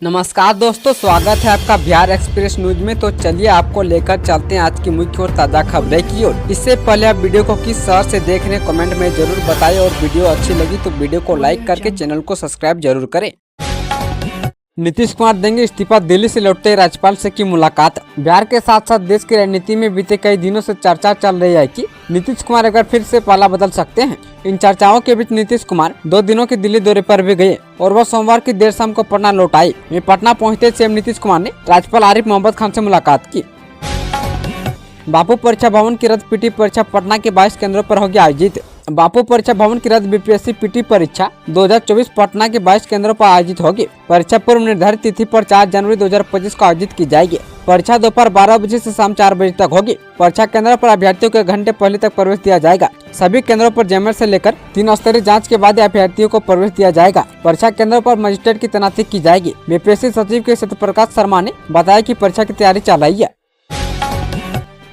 नमस्कार दोस्तों, स्वागत है आपका बिहार एक्सप्रेस न्यूज में। तो चलिए आपको लेकर चलते हैं आज की मुख्य और ताज़ा खबरें की ओर। इससे पहले आप वीडियो को किस शहर से देख रहे हैं कमेंट में जरूर बताएं और वीडियो अच्छी लगी तो वीडियो को लाइक करके चैनल को सब्सक्राइब जरूर करें। नीतीश कुमार देंगे इस्तीफा, दिल्ली से लौटते राज्यपाल से की मुलाकात। बिहार के साथ साथ देश की राजनीति में बीते कई दिनों से चर्चा चल रही है कि नीतीश कुमार एक बार फिर से पाला बदल सकते हैं। इन चर्चाओं के बीच नीतीश कुमार 2 दिनों के दिल्ली दौरे पर भी गए और वह सोमवार की देर शाम को पटना लौट आए। पटना पहुंचते सीएम नीतीश कुमार ने राज्यपाल आरिफ मोहम्मद खान से मुलाकात की। बापू परीक्षा भवन की रद्द पीटी परीक्षा पटना के 22 केंद्रों पर होगी आयोजित। बापू परीक्षा भवन की रद्द बीपीएससी पीटी परीक्षा 2024 पटना के 22 केंद्रों पर आयोजित होगी। परीक्षा पूर्व निर्धारित तिथि पर 4 जनवरी 2025 को आयोजित की जाएगी। परीक्षा दोपहर 12 बजे से शाम 4 बजे तक होगी। परीक्षा केंद्रों पर अभ्यर्थियों को 1 घंटे पहले तक प्रवेश दिया जाएगा। सभी केंद्रों पर जेमर से लेकर 3 स्तरीय जांच के बाद अभ्यर्थियों को प्रवेश दिया जाएगा। परीक्षा केंद्रों पर मजिस्ट्रेट की तैनाती की जाएगी। बीपीएससी सचिव के सत्यप्रकाश शर्मा ने बताया कि परीक्षा की तैयारी चल रही है।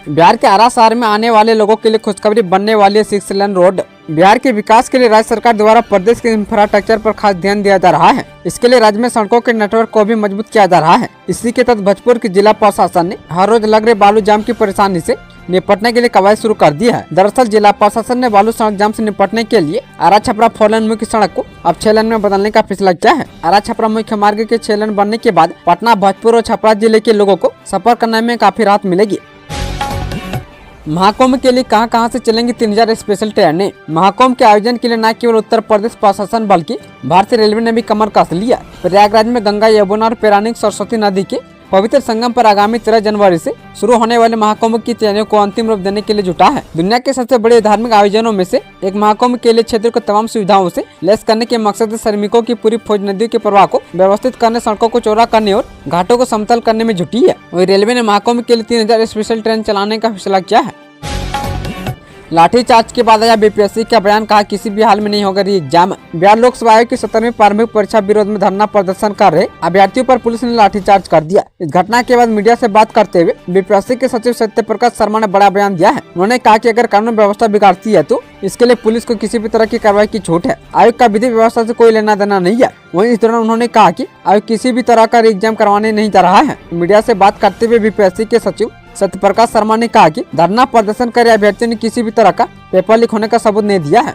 बिहार के आरा शहर में आने वाले लोगों के लिए खुशखबरी बनने वाली है 6 लेन रोड। बिहार के विकास के लिए राज्य सरकार द्वारा प्रदेश के इंफ्रास्ट्रक्चर पर खास ध्यान दिया जा रहा है। इसके लिए राज्य में सड़कों के नेटवर्क को भी मजबूत किया जा रहा है। इसी के तहत भोजपुर की जिला प्रशासन ने हर रोज लग रहे बालू जाम की परेशानी से निपटने के लिए कवायद शुरू कर दी है। दरअसल जिला प्रशासन ने बालू सड़क जाम से निपटने के लिए आरा छपरा 4 लेन मुख्य सड़क को अब 6 लेन में बदलने का फैसला किया है। आरा छपरा मुख्य मार्ग के 6 लेन बनने के बाद पटना, भोजपुर और छपरा जिले के लोगों को सफर करने में काफी राहत मिलेगी। महाकुंभ के लिए कहां से चलेंगी 3000 स्पेशल ट्रेनें। महाकुंभ के आयोजन के लिए न केवल उत्तर प्रदेश प्रशासन बल्कि भारतीय रेलवे ने भी कमर कस लिया। प्रयागराज में गंगा, यमुना और पैरानिक सरस्वती नदी के पवित्र संगम पर आगामी 13 जनवरी से शुरू होने वाले महाकुंभ की तैयारियों को अंतिम रूप देने के लिए जुटा है। दुनिया के सबसे बड़े धार्मिक आयोजनों में से एक महाकुंभ के लिए क्षेत्र को तमाम सुविधाओं से लैस करने के मकसद से श्रमिकों की पूरी फौज नदियों के प्रवाह को व्यवस्थित करने, सड़कों को चौड़ा करने और घाटों को समतल करने में जुटी है। वही रेलवे ने महाकुंभ के लिए 3000 स्पेशल ट्रेन चलाने का फैसला किया है। लाठीचार्ज के बाद आया बीपीएससी का बयान, कहा किसी भी हाल में नहीं होगा री एग्जाम। बिहार लोकसभा आयोग की 17वीं प्रारंभिक परीक्षा विरोध में धरना प्रदर्शन कर रहे अभ्यर्थियों पर पुलिस ने लाठीचार्ज कर दिया। इस घटना के बाद मीडिया से बात करते हुए बीपीएससी के सचिव सत्यप्रकाश शर्मा ने बड़ा बयान दिया है। उन्होंने कहा कि अगर कानून व्यवस्था बिगाड़ती है तो इसके लिए पुलिस को किसी भी तरह की कार्रवाई की छूट है। आयोग का विधि व्यवस्था से कोई लेना देना नहीं है। वहीं इस दौरान उन्होंने कहा कि आयोग किसी भी तरह का री एग्जाम करवाने नहीं जा रहा है। मीडिया से बात करते हुए बीपीएससी के सचिव सत्यप्रकाश शर्मा ने कहा कि धरना प्रदर्शन कर अभ्यर्थियों ने किसी भी तरह का पेपर लीक होने का सबूत नहीं दिया है।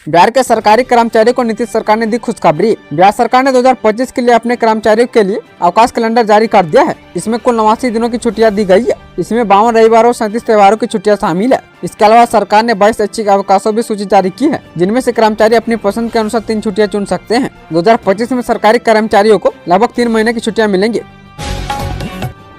बिहार के सरकारी कर्मचारियों को नीतीश सरकार ने दी खुशखबरी। बिहार सरकार ने 2025 के लिए अपने कर्मचारियों के लिए अवकाश कैलेंडर जारी कर दिया है। इसमें कुल 89 दिनों की छुट्टियां दी गई है। इसमें 52 रविवार और 37 त्योहारों की छुट्टियां शामिल है। इसके अलावा सरकार ने 22 ऐच्छिक अवकाशों भी सूची जारी की है, जिनमें से कर्मचारी अपनी पसंद के अनुसार 3 छुट्टियां चुन सकते हैं। 2025 में सरकारी कर्मचारियों को लगभग 3 महीने की छुट्टियां मिलेंगी।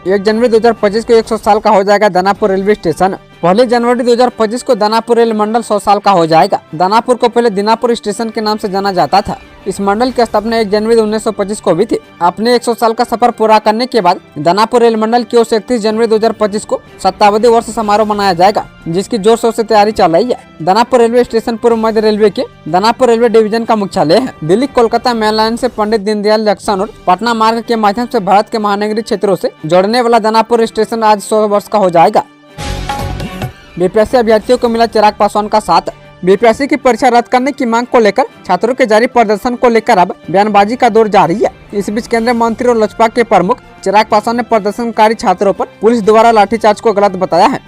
1 जनवरी 2025 को 100 साल का हो जाएगा दानापुर रेलवे स्टेशन। 1 जनवरी 2025 को दानापुर रेल मंडल 100 साल का हो जाएगा। दानापुर को पहले दीनापुर स्टेशन के नाम से जाना जाता था। इस मंडल की स्थापना 1 जनवरी 1925 को हुई थी। अपने 100 साल का सफर पूरा करने के बाद दानापुर रेल मंडल की ओर से 31 जनवरी 2025 को शताब्दी वर्ष समारोह मनाया जाएगा, जिसकी जोर शोर से तैयारी चल रही है। दानापुर रेलवे स्टेशन पूर्व मध्य रेलवे के दानापुर रेलवे डिवीजन का मुख्यालय है। दिल्ली कोलकाता मेन लाइन से पंडित दीनदयाल जंक्शन और पटना मार्ग के माध्यम से भारत के महानगरीय क्षेत्रों से जोड़ने वाला दानापुर स्टेशन आज 100 वर्ष का हो जाएगा। बीपीएससी अभ्यर्थियों को मिला चिराग पासवान का साथ। बीपीएससी की परीक्षा रद्द करने की मांग को लेकर छात्रों के जारी प्रदर्शन को लेकर अब बयानबाजी का दौर जारी है। इस बीच केंद्रीय मंत्री और लोजपा के प्रमुख चिराग पासवान ने प्रदर्शनकारी छात्रों पर पुलिस द्वारा लाठीचार्ज को गलत बताया है।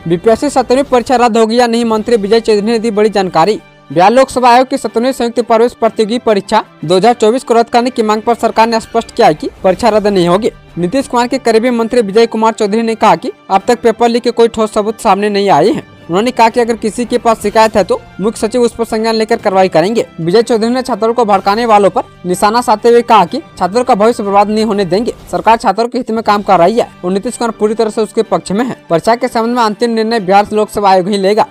बीपीएससी 17वीं परीक्षा रद्द होगी या नहीं, मंत्री विजय चौधरी ने दी बड़ी जानकारी। बिहार लोकसभा आयोग की 17वीं संयुक्त प्रवेश प्रतियोगी परीक्षा 2024 को रद्द करने की मांग पर सरकार ने स्पष्ट किया है कि परीक्षा रद्द नहीं होगी। नीतीश कुमार के करीबी मंत्री विजय कुमार चौधरी ने कहा कि अब तक पेपर लीक के कोई ठोस सबूत सामने नहीं आए हैं। उन्होंने कहा कि अगर किसी के पास शिकायत है तो मुख्य सचिव उस पर संज्ञान लेकर कार्रवाई करेंगे। विजय चौधरी ने छात्रों को भड़काने वालों पर निशाना साधते हुए कहा कि छात्रों का भविष्य बर्बाद नहीं होने देंगे। सरकार छात्रों के हित में काम कर रही है और नीतीश कुमार पूरी तरह से उसके पक्ष में है। परीक्षा के संबंध में अंतिम निर्णय बिहार लोकसभा आयोग ही लेगा।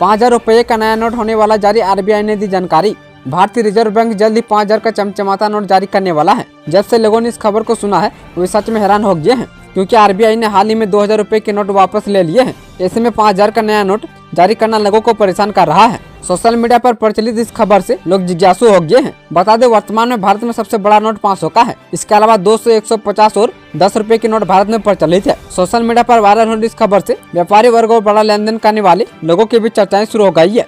5000 रुपये का नया नोट होने वाला जारी, आरबीआई ने दी जानकारी। भारतीय रिजर्व बैंक जल्द ही 5000 का चमचमाता नोट जारी करने वाला है। जब से लोगों ने इस खबर को सुना है वे सच में हैरान हो गए हैं, क्योंकि आरबीआई ने हाल ही में 2000 रुपये के नोट वापस ले लिए हैं। ऐसे में 5000 का नया नोट जारी करना लोगों को परेशान कर रहा है। सोशल मीडिया पर प्रचलित इस खबर से लोग जिज्ञासु हो गए हैं। बता दें, वर्तमान में भारत में सबसे बड़ा नोट 500 का है। इसके अलावा 200, 150 और 10 रुपए के नोट भारत में प्रचलित है। सोशल मीडिया पर वायरल होने इस खबर से व्यापारी वर्ग और बड़ा लेन देन करने वाले लोगों के बीच चर्चाएं शुरू हो गई है।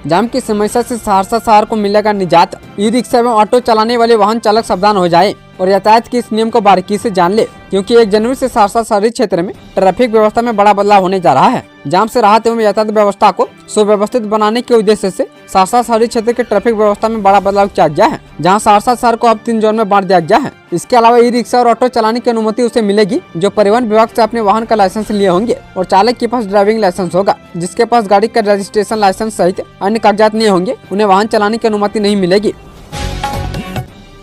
जाम की समस्या से सहरसा शहर को मिलेगा निजात। ई रिक्शा एवं ऑटो चलाने वाले वाहन चालक सावधान हो जाएं और यातायात के इस नियम को बारीकी से जान ले, क्योंकि 1 जनवरी से सहरसा शहरी क्षेत्र में ट्रैफिक व्यवस्था में बड़ा बदलाव होने जा रहा है। जाम से राहत एवं यातायात व्यवस्था को सुव्यवस्थित बनाने के उद्देश्य से सहरसा शहरी क्षेत्र के ट्रैफिक व्यवस्था में बड़ा बदलाव किया गया है, जहां सहरसा शहर को अब 3 जोन में बांट दिया गया है। इसके अलावा ई रिक्शा और ऑटो चलाने की अनुमति उसे मिलेगी जो परिवहन विभाग से अपने वाहन का लाइसेंस लिए होंगे और चालक के पास ड्राइविंग लाइसेंस होगा। जिसके पास गाड़ी का रजिस्ट्रेशन लाइसेंस सहित अन्य कागजात नहीं होंगे उन्हें वाहन चलाने की अनुमति नहीं मिलेगी।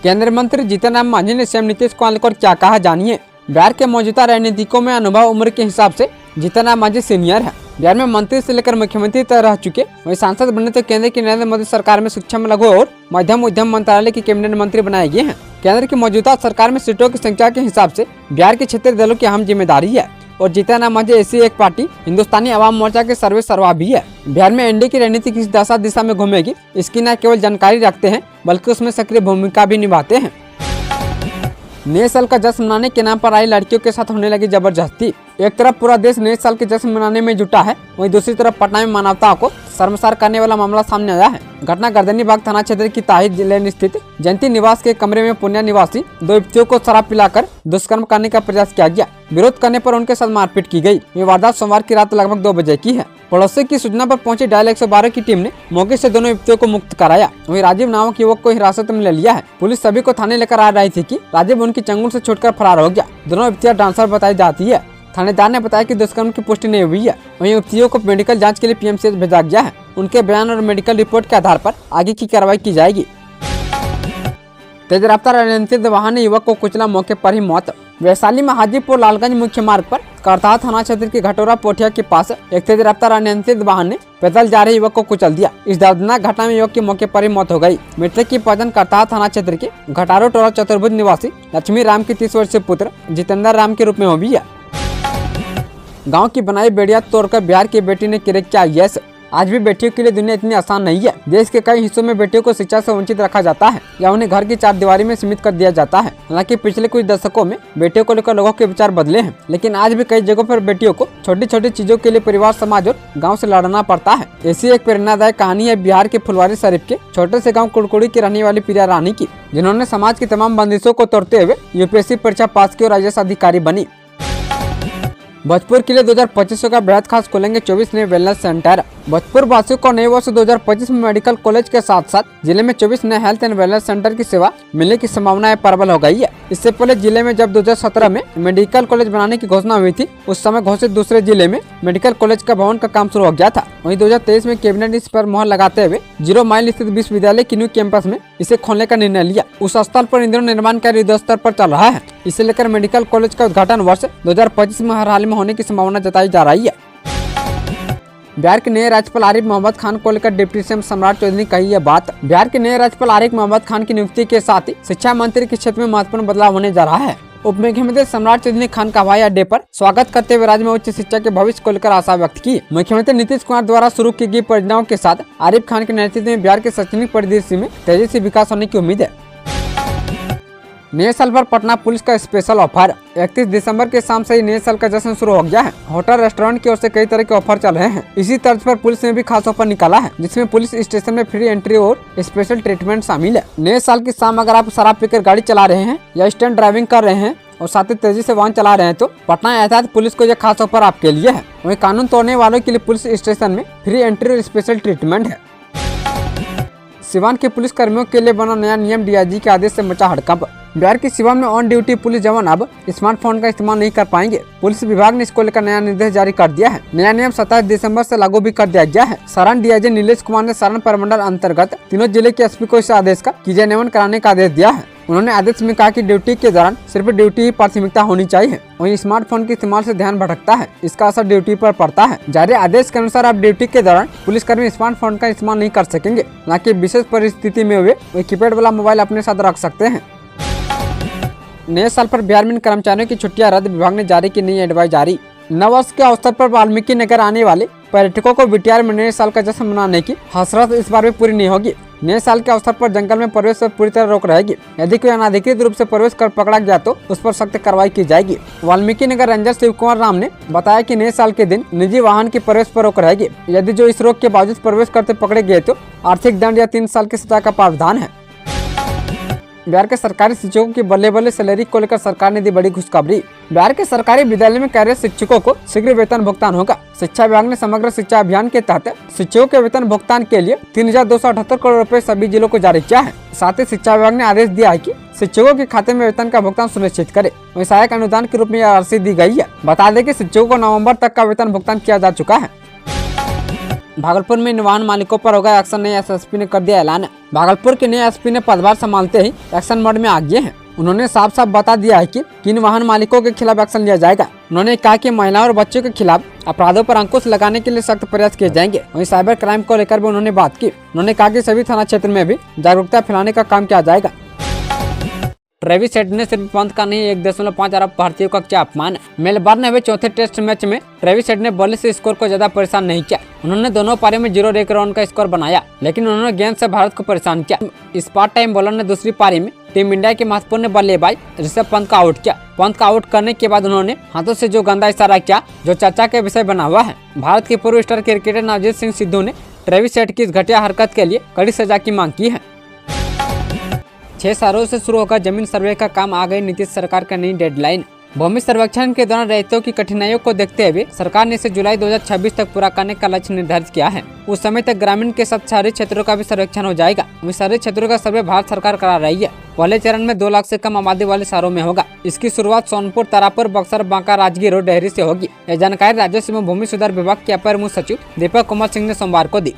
केंद्रीय मंत्री जीतन राम मांझी ने सीएम नीतीश कुमार को क्या कहा, जानिए। बिहार के मौजूदा राजनीतिकों में अनुभव उम्र के हिसाब से जीतन राम मांझी सीनियर है। बिहार में मंत्री से लेकर मुख्यमंत्री तक रह चुके, वही सांसद बने तो केंद्र की नरेंद्र मोदी सरकार में सूक्ष्म लघु और मध्यम उद्यम मंत्रालय के कैबिनेट मंत्री बनाए गए हैं। केंद्र की मौजूदा सरकार में सीटों की संख्या के हिसाब से बिहार के क्षेत्रीय दलों की अहम जिम्मेदारी है और जीतन राम मांझी ऐसी एक पार्टी हिंदुस्तानी आवाम मोर्चा के सर्वे सर्वा भी है। बिहार में एनडीए की रणनीति किस दिशा में घूमेगी इसकी न केवल जानकारी रखते हैं बल्कि उसमें सक्रिय भूमिका भी निभाते हैं। नए साल का जश्न मनाने के नाम पर आई लड़कियों के साथ होने लगी जबरदस्ती। एक तरफ पूरा देश नए साल के जश्न मनाने में जुटा है, वहीं दूसरी तरफ पटना में मानवताओं को शर्मसार करने वाला मामला सामने आया है। घटना गर्दनीबाग थाना क्षेत्र की ताहिर लेन स्थित जयंती निवास के कमरे में पुण्या निवासी 2 युवतियों को शराब पिलाकर दुष्कर्म करने का प्रयास किया गया। विरोध करने पर उनके साथ मारपीट की गई। ये वारदात सोमवार की रात लगभग 2 बजे की है। पड़ोसी की सूचना पर पहुंची डायल 112 की टीम ने मौके से दोनों युवतियों को मुक्त कराया। वहीं राजीव नामक युवक को हिरासत में ले लिया है। पुलिस सभी को थाने लेकर आ रही थी कि राजीव उनकी चंगुल से छूटकर फरार हो गया। दोनों युवतियां डांसर बताई जाती है। थानेदार ने बताया कि दुष्कर्म की पुष्टि नहीं हुई है। वहीं युवतियों को मेडिकल जांच के लिए पीएमसीएच भेजा गया है। उनके बयान और मेडिकल रिपोर्ट के आधार पर आगे की कार्रवाई की जाएगी। तेज रफ्तार अनियंत्रित वाहन ने युवक को कुचला, मौके पर ही मौत। वैशाली में हाजीपुर लालगंज मुख्य मार्ग पर करताहा थाना क्षेत्र के घटोरा पोठिया के पास एक तेज रफ्तार अनियंत्रित वाहन ने पैदल जा रहे युवक को कुचल दिया। इस दर्दनाक घटना में युवक की मौके पर ही मौत हो गई। मृतक की पहचान करताहा थाना क्षेत्र के घटारो टोला चतुर्भुज निवासी लक्ष्मी राम के 30 वर्षीय पुत्र जितेंद्र राम के रूप में हुई है। गाँव की बनाई बेड़िया तोड़कर बिहार की बेटी ने क्रैक किया यश। आज भी बेटियों के लिए दुनिया इतनी आसान नहीं है। देश के कई हिस्सों में बेटियों को शिक्षा से वंचित रखा जाता है या उन्हें घर की 4 दीवारी में सीमित कर दिया जाता है। हालांकि पिछले कुछ दशकों में बेटियों को लेकर लोगों के विचार बदले हैं, लेकिन आज भी कई जगहों पर बेटियों को छोटी छोटी चीजों के लिए परिवार, समाज और गाँव से लड़ना पड़ता है। ऐसी एक प्रेरणादायक कहानी है बिहार के फुलवारी शरीफ के छोटे से गाँव कुड़कुड़ी की रहने वाली प्रिया रानी की, जिन्होंने समाज की तमाम बंदिशों को तोड़ते हुए यूपीएससी परीक्षा पास की और IAS अधिकारी बनी। भोजपुर के लिए 2025 का बेहद खास खोलेंगे 24 नए वेलनेस सेंटर। भोजपुर वासियों को नए वर्ष 2025 में मेडिकल कॉलेज के साथ साथ जिले में 24 नए हेल्थ एंड वेलनेस सेंटर की सेवा मिलने की संभावनाएं प्रबल हो गई है। इससे पहले जिले में जब 2017 में मेडिकल कॉलेज बनाने की घोषणा हुई थी, उस समय घोषित दूसरे जिले में मेडिकल कॉलेज का भवन का काम शुरू हो गया था। वहीं 2023 में कैबिनेट इस पर मोहर लगाते हुए 0 माइल स्थित विश्वविद्यालय की न्यू कैंपस में इसे खोलने का निर्णय लिया। उस स्थल पर इन दिनों निर्माण कार्य युद्ध स्तर पर चल रहा है। इसे लेकर मेडिकल कॉलेज का उद्घाटन वर्ष 2025 में हर हाल में होने की संभावना जताई जा रही है। बिहार के नए राज्यपाल आरिफ मोहम्मद खान को लेकर डिप्टी सीएम सम्राट चौधरी ने कही यह बात। बिहार के नए राज्यपाल आरिफ मोहम्मद खान की नियुक्ति के साथ ही शिक्षा मंत्री के क्षेत्र में महत्वपूर्ण बदलाव होने जा रहा है। उप मुख्यमंत्री सम्राट चौधरी ने खान का हवाई अड्डे पर स्वागत करते हुए राज्य में उच्च शिक्षा के भविष्य को लेकर आशा व्यक्त की। मुख्यमंत्री नीतीश कुमार द्वारा शुरू की गई परियोजनाओं के साथ आरिफ खान के नेतृत्व में बिहार के शैक्षणिक परिदृश्य में तेजी से विकास होने की उम्मीद है। नए साल पर पटना पुलिस का स्पेशल ऑफर। 31 दिसंबर के शाम से ही नए साल का जश्न शुरू हो गया है। होटल रेस्टोरेंट की ओर से कई तरह के ऑफर चल रहे हैं। इसी तर्ज पर पुलिस ने भी खास ऑफर निकाला है, जिसमें पुलिस स्टेशन में फ्री एंट्री और स्पेशल ट्रीटमेंट शामिल है। नए साल की शाम अगर आप शराब पीकर गाड़ी चला रहे हैं या स्टंट ड्राइविंग कर रहे हैं और साथ ही तेजी से वाहन चला रहे हैं तो पटना यातायात पुलिस को यह खास ऑफर आपके लिए है। वहीं कानून तोड़ने वालों के लिए पुलिस स्टेशन में फ्री एंट्री और स्पेशल ट्रीटमेंट है। सिवान के पुलिस कर्मियों के लिए बना नया नियम, डीआईजी के आदेश से मचा हड़कंप। बिहार के सिवान में ऑन ड्यूटी पुलिस जवान अब स्मार्टफोन का इस्तेमाल नहीं कर पाएंगे। पुलिस विभाग ने इसको लेकर नया निर्देश जारी कर दिया है। नया नियम 27 दिसंबर से लागू भी कर दिया गया है। सारण डीआईजी नीलेश कुमार ने सारण प्रमंडल अंतर्गत तीनों जिले के एसपी को इस आदेश का क्रियान्वयन कराने का आदेश दिया है। उन्होंने आदेश में कहा कि ड्यूटी के दौरान सिर्फ ड्यूटी ही प्राथमिकता होनी चाहिए। वहीं स्मार्टफोन के इस्तेमाल से ध्यान भटकता है, इसका असर ड्यूटी पर पड़ता है। जारी आदेश के अनुसार अब ड्यूटी के दौरान पुलिसकर्मी स्मार्टफोन का इस्तेमाल नहीं कर सकेंगे। हालांकि विशेष परिस्थिति में वे कीपैड वाला मोबाइल अपने साथ रख सकते हैं। नए साल पर बिहार में कर्मचारियों की छुट्टियां रद्द, विभाग ने जारी की नई एडवाइजरी। नववर्ष के अवसर पर वाल्मीकि नगर आने वाले पर्यटकों को बीटीआर में नए साल का जश्न मनाने की हसरत इस बार भी पूरी नहीं होगी। नए साल के अवसर पर जंगल में प्रवेश पर पूरी तरह रोक रहेगी। यदि कोई अनाधिकृत रूप से प्रवेश कर पकड़ा गया तो उस पर सख्त कार्रवाई की जाएगी। वाल्मीकि नगर रेंजर शिव कुमार राम ने बताया कि नए साल के दिन निजी वाहन की प्रवेश पर रोक रहेगी। यदि जो इस रोक के बावजूद प्रवेश करते पकड़े गए तो आर्थिक दंड या 3 साल की सजा का प्रावधान है। बिहार के सरकारी शिक्षकों की बल्ले बल्ले सैलरी को लेकर सरकार ने दी बड़ी खुशखबरी। बिहार के सरकारी विद्यालय में कार्यरत शिक्षकों को शीघ्र वेतन भुगतान होगा। शिक्षा विभाग ने समग्र शिक्षा अभियान के तहत शिक्षकों के वेतन भुगतान के लिए 3,278 करोड़ रुपए सभी जिलों को जारी किया है। साथ ही शिक्षा विभाग ने आदेश दिया है कि शिक्षकों के खाते में वेतन का भुगतान सुनिश्चित करे। वहीं सहायक अनुदान के रूप में यह राशि दी गई है। बता दें कि शिक्षकों को नवम्बर तक का वेतन भुगतान किया जा चुका है। भागलपुर में वाहन मालिकों पर होगा एक्शन, नए एसएसपी ने कर दिया ऐलान। भागलपुर के नए एसपी ने पदभार संभालते ही एक्शन मोड में आ गए हैं। उन्होंने साफ साफ बता दिया है कि किन वाहन मालिकों के खिलाफ एक्शन लिया जाएगा। उन्होंने कहा कि महिलाओं और बच्चों के खिलाफ अपराधों पर अंकुश लगाने के लिए सख्त प्रयास किए जाएंगे। वहीं साइबर क्राइम को लेकर भी उन्होंने बात की। उन्होंने कहा कि सभी थाना क्षेत्र में भी जागरूकता फैलाने का काम किया जाएगा। ट्रेविस हेड ने सिर्फ पंत का नहीं 1.5 अरब भारतीयों का किया अपमान। मेलबर्न में हुए चौथे टेस्ट मैच में ट्रेविस हेड ने बॉलिंग से स्कोर को ज्यादा परेशान नहीं किया। उन्होंने दोनों पारी में 0 रन का स्कोर बनाया, लेकिन उन्होंने गेंद से भारत को परेशान किया। इस पार्ट टाइम बॉलर ने दूसरी पारी में टीम इंडिया के महत्वपूर्ण बल्लेबाज ऋषभ पंत का आउट किया। पंत का आउट करने के बाद उन्होंने हाथों से जो गंदा इशारा किया जो चर्चा के विषय बना हुआ है। भारत के पूर्व स्टार क्रिकेटर नवजीत सिंह सिद्धू ने ट्रेविस हेड की इस घटिया हरकत के लिए कड़ी सजा की मांग की है। 6 सालों से शुरू होकर जमीन सर्वे का काम, आ गई नीतीश सरकार का नई डेडलाइन। भूमि सर्वेक्षण के दौरान रैयतों की कठिनाइयों को देखते हुए सरकार ने इसे जुलाई 2026 तक पूरा करने का लक्ष्य निर्धारित किया है। उस समय तक ग्रामीण के साथ शहरी क्षेत्रों का भी सर्वेक्षण हो जाएगा। वहीं शहरी क्षेत्रों का सर्वे भारत सरकार करा रही है। पहले चरण में 2 लाख से कम आबादी वाले शहरों में होगा। इसकी शुरुआत सोनपुर, तारापुर, बक्सर, बांका, राजगीर और डेहरी से होगी। यह जानकारी राजस्व एवं भूमि सुधार विभाग के अपर मुख्य सचिव दीपक कुमार सिंह ने सोमवार को दी।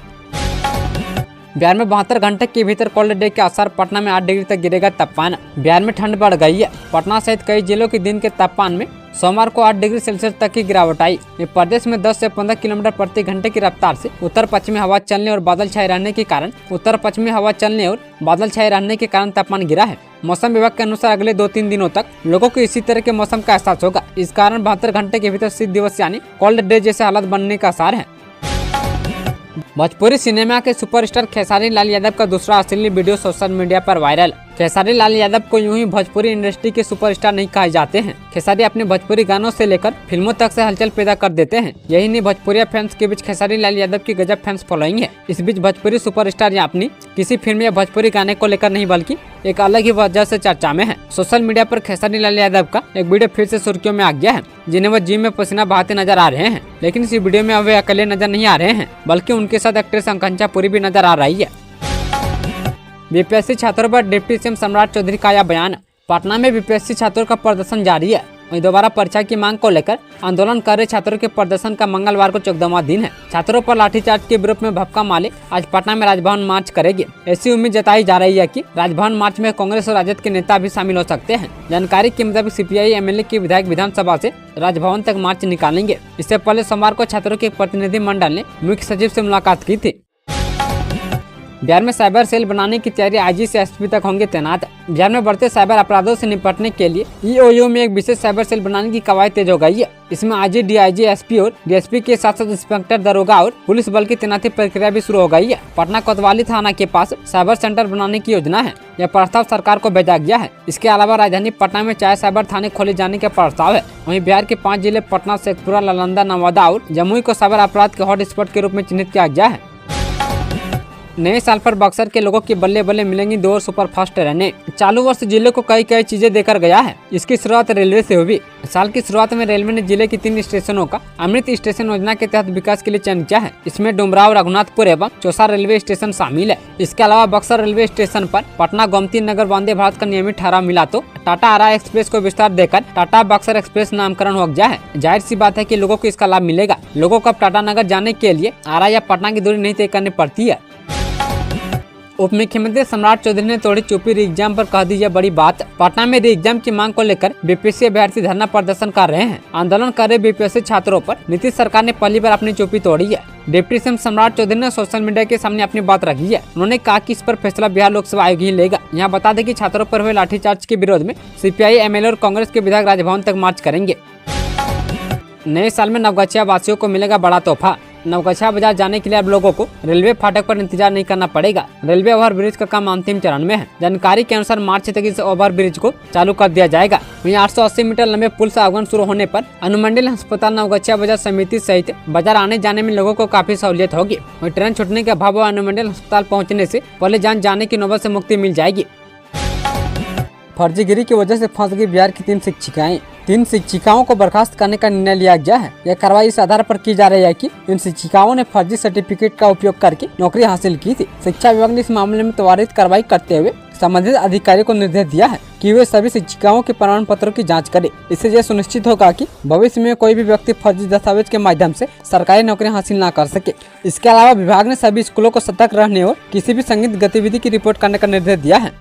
बिहार में 72 घंटे के भीतर कोल्ड डे के आसार। पटना में 8 डिग्री तक गिरेगा तापमान। बिहार में ठंड बढ़ गई है। पटना सहित कई जिलों के दिन के तापमान में सोमवार को 8 डिग्री सेल्सियस तक की गिरावट आई। प्रदेश में 10 से 15 किलोमीटर प्रति घंटे की रफ्तार से उत्तर पश्चिमी हवा चलने और बादल छाए रहने के कारण तापमान गिरा है। मौसम विभाग के अनुसार अगले 2-3 दिनों तक लोगों को इसी तरह के मौसम का एहसास होगा। इस कारण 72 घंटे के भीतर शीत दिवस यानी कोल्ड डे जैसे हालत बनने का आसार है। भोजपुरी सिनेमा के सुपरस्टार खेसारी लाल यादव का दूसरा अश्लील वीडियो सोशल मीडिया पर वायरल। खेसारी लाल यादव को यूं ही भोजपुरी इंडस्ट्री के सुपरस्टार नहीं कहे जाते हैं। खेसारी अपने भोजपुरी गानों से लेकर फिल्मों तक से हलचल पैदा कर देते हैं। यही नहीं, भोजपुरी फैंस के बीच खेसारी लाल यादव की गजब फैंस फॉलोइंग है। इस बीच भोजपुरी सुपरस्टार या अपनी किसी फिल्म या भोजपुरी गाने को लेकर नहीं बल्कि एक अलग ही वजह से चर्चा में है। सोशल मीडिया पर खेसारी लाल यादव का एक वीडियो फिर से सुर्खियों में आ गया है, जिन्हें वह जिम में पसीना बहाते नजर आ रहे हैं। लेकिन इस वीडियो में वे अकेले नजर नहीं आ रहे हैं, बल्कि उनके साथ एक्ट्रेस आकांक्षा पुरी भी नजर आ रही है। बीपीएससी छात्रों पर डिप्टी सीएम सम्राट चौधरी का आया बयान। पटना में बीपीएससी छात्रों का प्रदर्शन जारी है। वहीं दोबारा परीक्षा की मांग को लेकर आंदोलन कर रहे छात्रों के प्रदर्शन का मंगलवार को 14वां दिन है। छात्रों पर लाठीचार्ज के विरोध में भपका माले आज पटना में राजभवन मार्च करेगी। ऐसी उम्मीद जताई जा रही है कि राजभवन मार्च में कांग्रेस और राजद के नेता भी शामिल हो सकते हैं। जानकारी के मुताबिक सीपीआई एमएलए के विधायक विधानसभा से राजभवन तक मार्च निकालेंगे। इससे पहले सोमवार को छात्रों के एक प्रतिनिधि मंडल ने मुख्य सचिव से मुलाकात की थी। बिहार में साइबर सेल बनाने की तैयारी, आईजी से एसपी तक होंगे तैनात। बिहार में बढ़ते साइबर अपराधों से निपटने के लिए ईओयू में एक विशेष साइबर सेल बनाने की कवायद तेज हो गई है। इसमें आईजी, डीआईजी, एसपी और डीएसपी के साथ साथ इंस्पेक्टर, दरोगा और पुलिस बल की तैनाती प्रक्रिया भी शुरू हो गई है। पटना कोतवाली थाना के पास साइबर सेंटर बनाने की योजना है। यह प्रस्ताव सरकार को भेजा गया है। इसके अलावा राजधानी पटना में 4 साइबर थाने खोले जाने का प्रस्ताव है। वहीं बिहार के 5 जिले पटना, शेखपुरा, नालंदा, नवादा और जमुई को साइबर अपराध के हॉटस्पॉट के रूप में चिन्हित किया गया है। नए साल पर बक्सर के लोगों की बल्ले बल्ले मिलेंगी 2 और सुपरफास्ट ट्रेनें। चालू वर्ष जिले को कई चीजें देकर गया है। इसकी शुरुआत रेलवे से हुई। साल की शुरुआत में रेलवे ने जिले की 3 स्टेशनों का अमृत स्टेशन योजना के तहत विकास के लिए चयन किया है। इसमें डुमराव, रघुनाथपुर एवं चौसा रेलवे स्टेशन शामिल है। इसके अलावा बक्सर रेलवे स्टेशन पर पटना गोमती नगर वंदे भारत का नियमित ठहराव मिला तो टाटा आरा एक्सप्रेस को विस्तार देकर टाटा बक्सर एक्सप्रेस नामकरण हो गया है। जाहिर सी बात है कि लोगों को इसका लाभ मिलेगा। लोगों को अब टाटा नगर जाने के लिए आरा या पटना की दूरी नहीं तय करनी पड़ती है। उप मुख्यमंत्री सम्राट चौधरी ने तोड़ी चुप्पी, री एग्जाम पर कह दी यह बड़ी बात। पटना में री एग्जाम की मांग को लेकर बीपीएससी अभ्यर्थी धरना प्रदर्शन कर रहे हैं। आंदोलन कर रहे बीपीएससी छात्रों पर नीतीश सरकार ने पहली बार अपनी चुप्पी तोड़ी है। डिप्टी सीएम सम्राट चौधरी ने सोशल मीडिया के सामने अपनी बात रखी है। उन्होंने कहा कि इस पर फैसला बिहार लोकसभा आयोग ही लेगा। यहाँ बता दें कि छात्रों पर हुए लाठीचार्ज के विरोध में सीपीआई, एमएलए और कांग्रेस के विधायक राजभवन तक मार्च करेंगे। नए साल में नवगछिया वासियों को मिलेगा बड़ा तोहफा। नवगछिया बाजार जाने के लिए अब लोगों को रेलवे फाटक पर इंतजार नहीं करना पड़ेगा। रेलवे ओवर ब्रिज का काम अंतिम चरण में है। जानकारी के अनुसार मार्च तक इस ओवर ब्रिज को चालू कर दिया जाएगा। वहीं 880 मीटर लंबे पुल से आगमन शुरू होने पर अनुमंडल अस्पताल नवगछिया बाजार समिति सहित बाजार आने जाने में लोगों को काफी सहूलियत होगी। वहीं ट्रेन छूटने के अभाव अनुमंडल अस्पताल पहुँचने से पहले जान जाने की नौबत से मुक्ति मिल जाएगी। फर्जीगिरी की वजह से फंस गई बिहार की 3 शिक्षिकाएं। 3 शिक्षिकाओं को बर्खास्त करने का निर्णय लिया गया है। यह कार्रवाई इस आधार पर की जा रही है कि इन शिक्षिकाओं ने फर्जी सर्टिफिकेट का उपयोग करके नौकरी हासिल की थी। शिक्षा विभाग ने इस मामले में त्वरित कार्रवाई करते हुए संबंधित अधिकारी को निर्देश दिया है कि वे सभी शिक्षिकाओं के प्रमाण पत्रों की जांच करें। इससे यह सुनिश्चित होगा कि भविष्य में कोई भी व्यक्ति फर्जी दस्तावेज के माध्यम से सरकारी नौकरी हासिल न कर सके। इसके अलावा विभाग ने सभी स्कूलों को सतर्क रहने और किसी भी संदिग्ध गतिविधि की रिपोर्ट करने का निर्देश दिया है।